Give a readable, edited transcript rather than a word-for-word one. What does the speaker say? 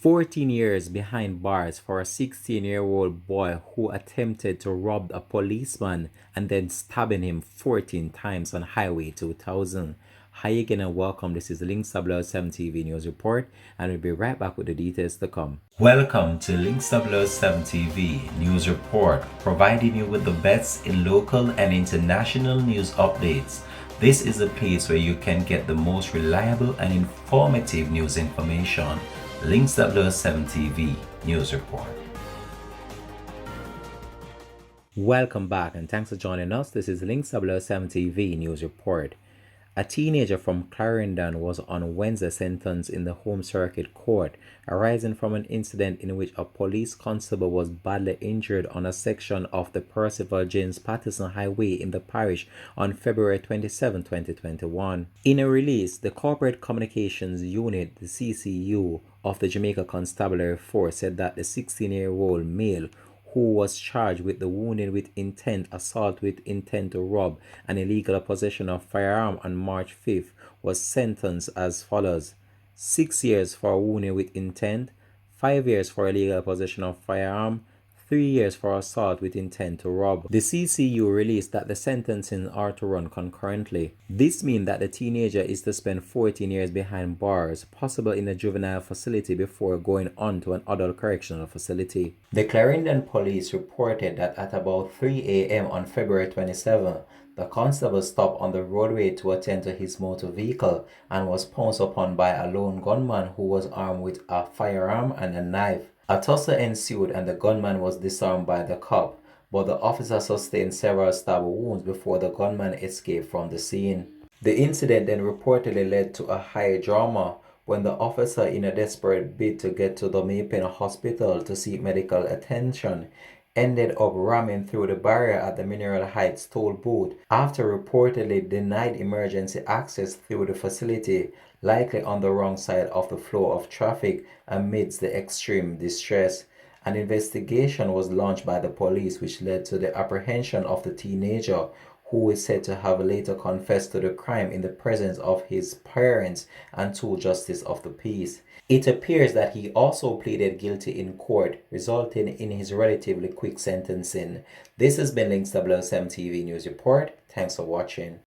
14 years behind bars for a 16-year-old boy who attempted to rob a policeman and then stabbing him 14 times on Highway 2000. Hi again and welcome. This is Links W 7 TV News Report, and we'll be right back with the details to come. Welcome to Links W 7 TV News Report, providing you with the best in local and international news updates. This is a place where you can get the most reliable and informative news information. Links W7 TV News Report. Welcome back and thanks for joining us. This is Links W7 TV News Report. A teenager from Clarendon was on Wednesday sentenced in the Home Circuit Court, arising from an incident in which a police constable was badly injured on a section of the Percival James Patterson Highway in the parish on February 27, 2021. In a release, the Corporate Communications Unit, the CCU, of the Jamaica Constabulary Force said that the 16-year-old male who was charged with the wounding with intent, assault with intent to rob, and illegal possession of firearm on March 5th was sentenced as follows: 6 years for wounding with intent, 5 years for illegal possession of firearm, 3 years for assault with intent to rob. The CCU released that the sentencing are to run concurrently. This means that the teenager is to spend 14 years behind bars, possible in a juvenile facility, before going on to an adult correctional facility. The Clarendon police reported that at about 3 a.m. on February 27, the constable stopped on the roadway to attend to his motor vehicle and was pounced upon by a lone gunman who was armed with a firearm and a knife. A tussle ensued and the gunman was disarmed by the cop, but the officer sustained several stab wounds before the gunman escaped from the scene. The incident then reportedly led to a high drama when the officer, in a desperate bid to get to the Maypen Hospital to seek medical attention, ended up ramming through the barrier at the Mineral Heights toll booth after reportedly denied emergency access through the facility, likely on the wrong side of the flow of traffic amidst the extreme distress. An investigation was launched by the police, which led to the apprehension of the teenager, who is said to have later confessed to the crime in the presence of his parents and two justices of the peace. It appears that he also pleaded guilty in court, resulting in his relatively quick sentencing. This has been Links W7 TV News Report. Thanks for watching.